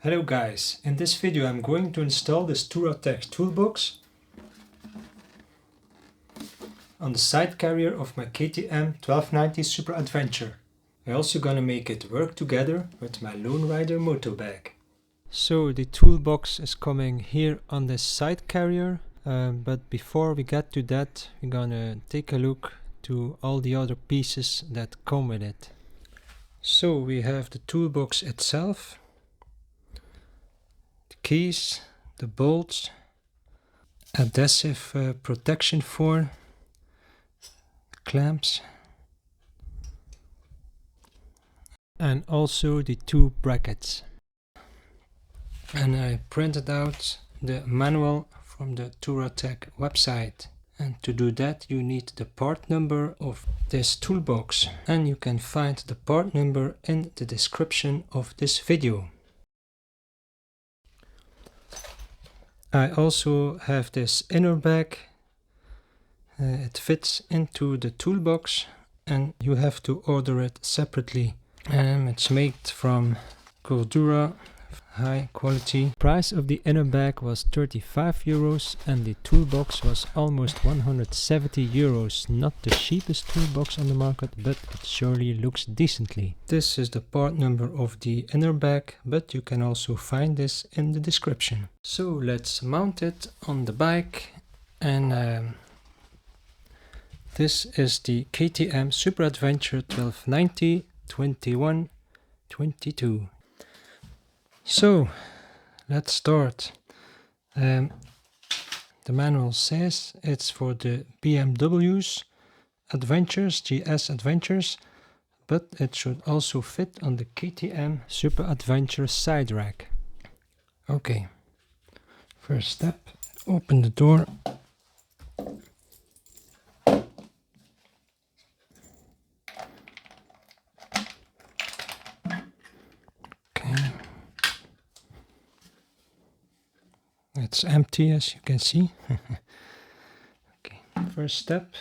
Hello guys, in this video I'm going to install this TOURATECH toolbox on the side carrier of my KTM 1290 Super Adventure. I'm also gonna make it work together with my Lone Rider Moto Bag. So the toolbox is coming here on this side carrier, but before we get to that we're gonna take a look to all the other pieces that come with it. So we have the toolbox itself, keys, the bolts, adhesive protection for clamps, and also the two brackets. And I printed out the manual from the Touratech website, and to do that you need the part number of this toolbox, and you can find the part number in the description of this video. I also have this inner bag. It fits into the toolbox and you have to order it separately. It's made from Cordura, high quality. Price of the inner bag was 35 euros and the toolbox was almost 170 euros. Not the cheapest toolbox on the market, but it surely looks decently. This is the part number of the inner bag, but you can also find this in the description. So let's mount it on the bike, and this is the KTM Super Adventure 1290 21-22. So let's start. The manual says it's for the BMW's Adventures, GS Adventures, but it should also fit on the KTM Super Adventure side rack. Okay, first step, open the door. It's empty, as you can see. Okay, first step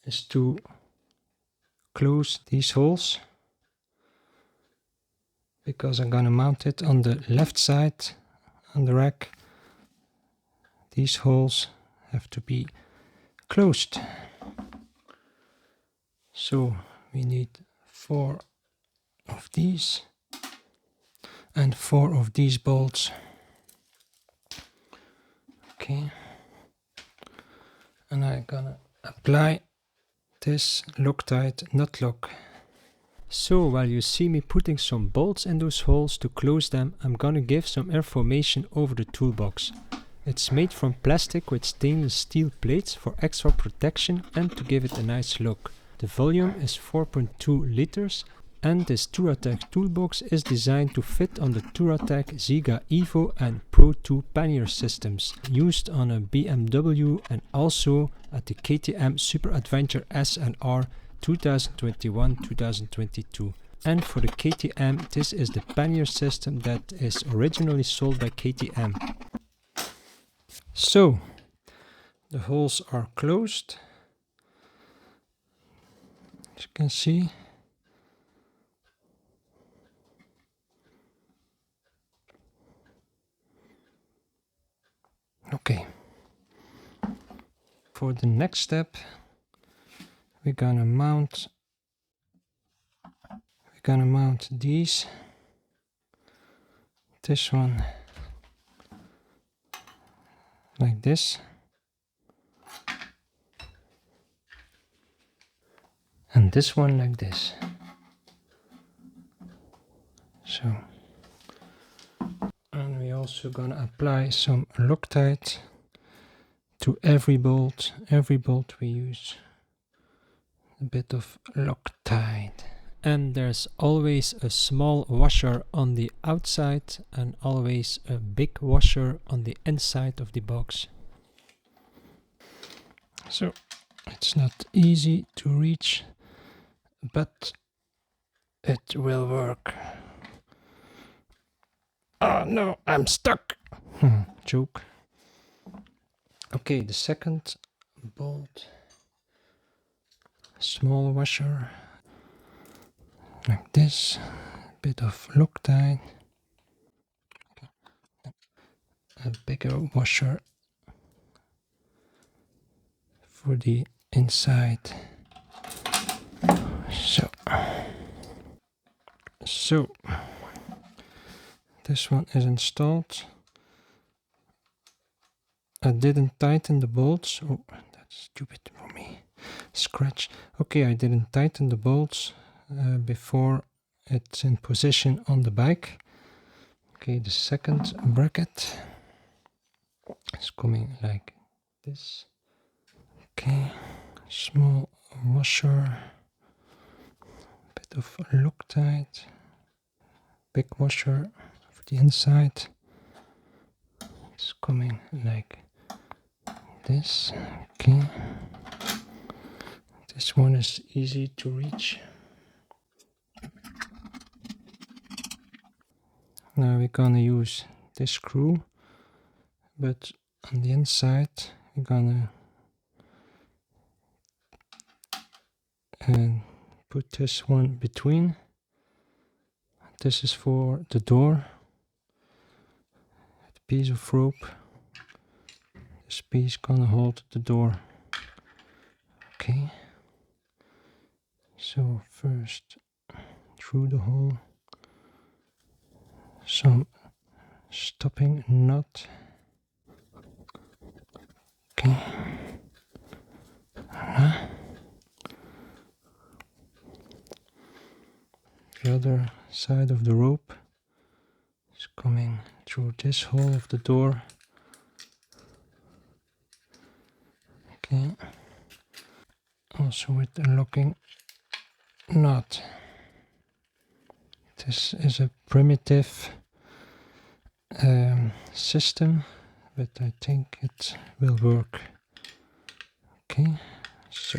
is to close these holes, because I'm gonna mount it on the left side on the rack. These holes have to be closed. So we need 4 of these and 4 of these bolts. Okay, and I'm gonna apply this Loctite nut lock. So while you see me putting some bolts in those holes to close them, I'm gonna give some information over the toolbox. It's made from plastic with stainless steel plates for extra protection and to give it a nice look. The volume is 4.2 liters. And this Touratech toolbox is designed to fit on the Touratech ZEGA Evo and Pro 2 pannier systems, used on a BMW and also at the KTM Super Adventure S and R 2021-2022. And for the KTM, this is the pannier system that is originally sold by KTM. So, the holes are closed, as you can see. Okay, for the next step we're gonna mount these. This one like this, and this one like this. So, and we're also gonna apply some Loctite to every bolt we use. A bit of Loctite. And there's always a small washer on the outside and always a big washer on the inside of the box. So it's not easy to reach, but it will work. Oh no, I'm stuck! Joke. Okay, the second bolt, small washer, like this, bit of Loctite, a bigger washer for the inside. So this one is installed. I didn't tighten the bolts. Oh, that's stupid for me. Scratch. Okay, I didn't tighten the bolts before it's in position on the bike. Okay, the second bracket is coming like this. Okay, small washer, bit of Loctite, big washer for the inside. It's coming like this. Okay, this one is easy to reach. Now we're gonna use this screw, but on the inside we're gonna put this one between. This is for the door. The piece of rope. This piece gonna hold the door. Okay. So first through the hole, some stopping knot. Okay. The other side of the rope is coming through this hole of the door. Okay. Also with the locking knot. This is a primitive system, but I think it will work. Okay, so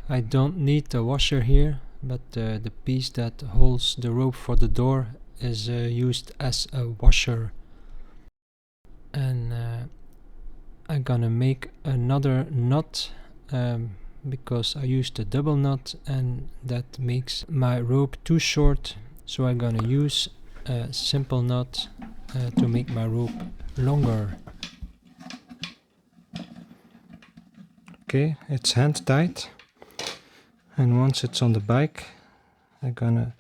I don't need a washer here, but the piece that holds the rope for the door is used as a washer. And I'm gonna make another knot because I used a double knot and that makes my rope too short, so I'm gonna use a simple knot to make my rope longer. Okay, it's hand tight, and once it's on the bike I'm gonna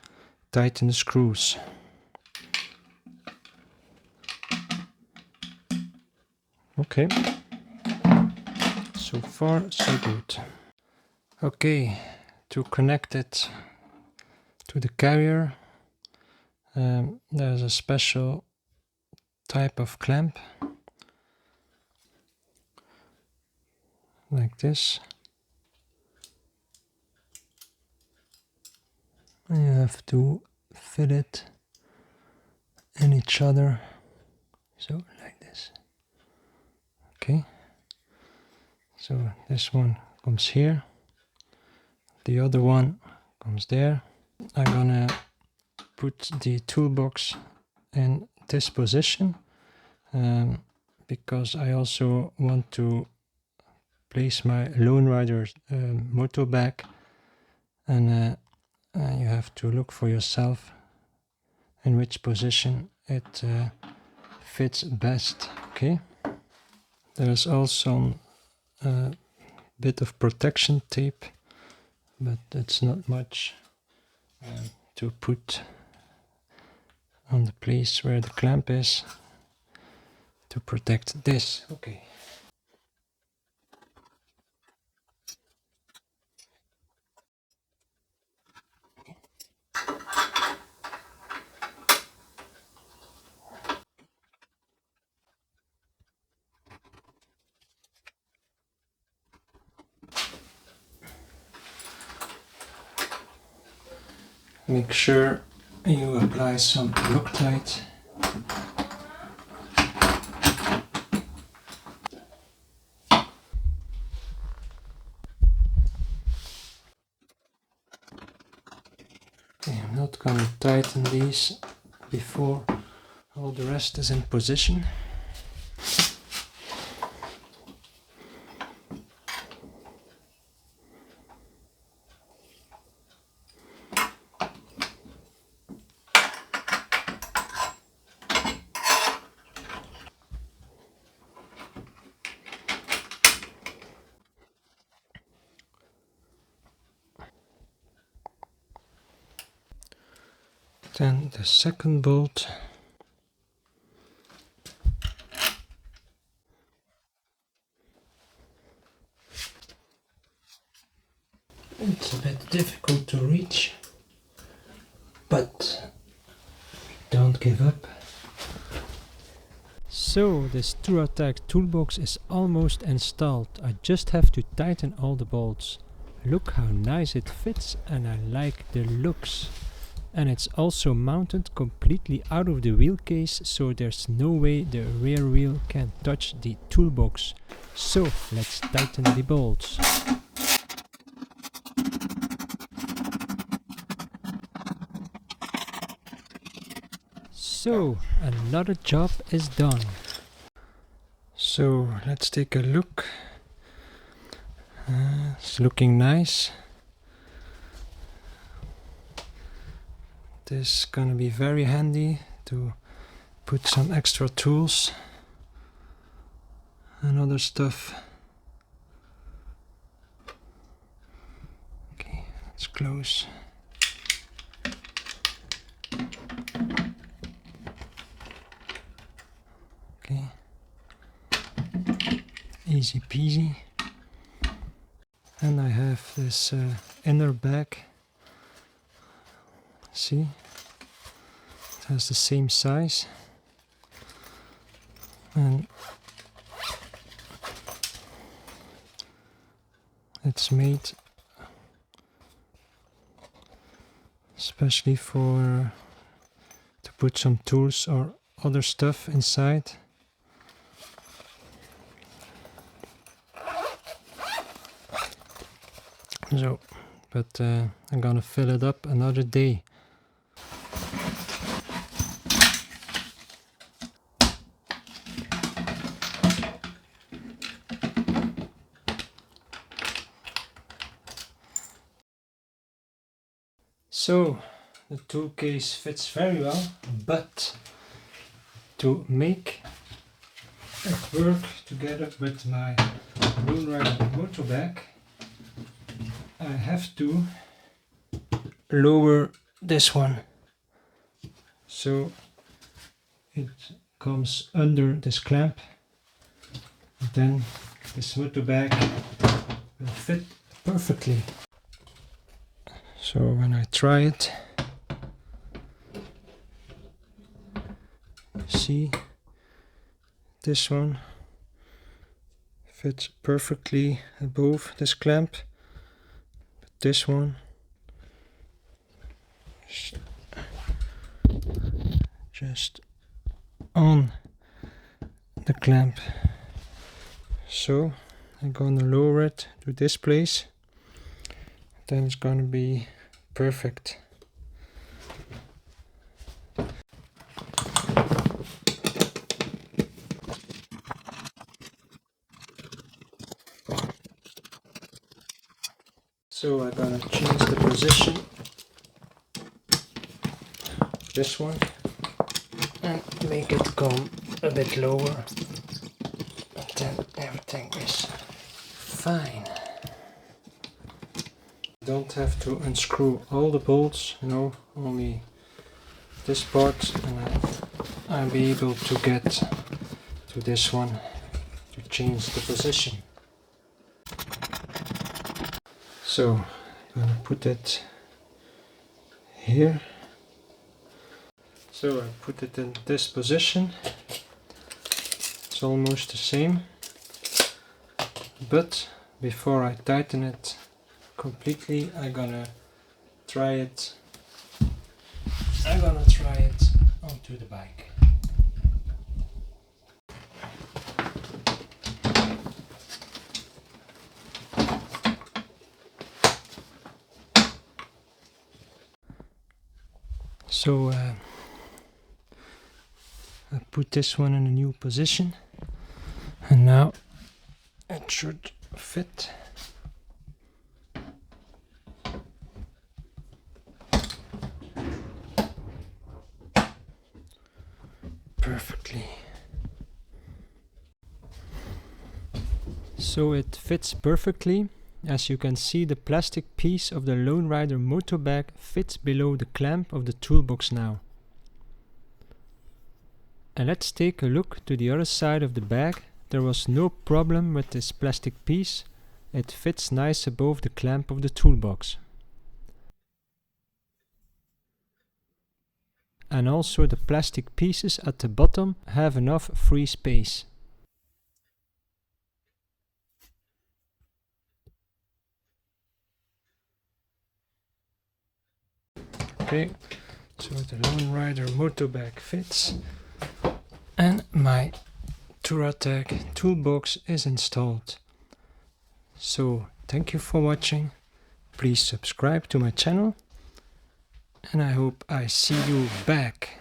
tighten the screws. Okay, so far so good. Okay, to connect it to the carrier, there's a special type of clamp like this, and you have to fit it in each other, so like this. Okay, so this one comes here, the other one comes there. I'm gonna put the toolbox in this position because I also want to place my Lone Rider Moto Bag, and you have to look for yourself in which position it fits best. Okay, there's also a bit of protection tape, but it's not much to put on the place where the clamp is to protect this. Okay. Make sure you apply some Loctite. Okay, I'm not going to tighten these before all the rest is in position. Then the second bolt. It's a bit difficult to reach, but don't give up. So this TOURATECH toolbox is almost installed. I just have to tighten all the bolts. Look how nice it fits, and I like the looks. And it's also mounted completely out of the wheel case, so there's no way the rear wheel can touch the toolbox. So let's tighten the bolts. So another job is done. So let's take a look. It's looking nice. This is gonna be very handy to put some extra tools and other stuff. Okay, let's close. Okay, easy peasy. And I have this inner bag. See, it has the same size, and it's made especially for to put some tools or other stuff inside. So, but I'm gonna fill it up another day. So the tool case fits very well, but to make it work together with my Lone Rider Moto Bag, I have to lower this one, so it comes under this clamp. Then this moto bag will fit perfectly. So when I try it, see, this one fits perfectly above this clamp. This one just on the clamp. So I'm gonna lower it to this place, then it's gonna be perfect. So I'm gonna change the position, this one, and make it come a bit lower, and then everything is fine. Don't have to unscrew all the bolts, no, only this part, and I'll be able to get to this one to change the position. So I'm gonna put it here. So I put it in this position. It's almost the same, but before I tighten it completely, I'm gonna try it onto the bike. So I put this one in a new position, and now it should fit. Perfectly. So it fits perfectly, As you can see, the plastic piece of the Lone Rider Moto Bag fits below the clamp of the toolbox now. And let's take a look to the other side of the bag. There was no problem with this plastic piece. It fits nice above the clamp of the toolbox. And also the plastic pieces at the bottom have enough free space. Okay, so the Lone Rider Moto Bag fits and my Touratech toolbox is installed. So thank you for watching. Please subscribe to my channel and I hope I see you back.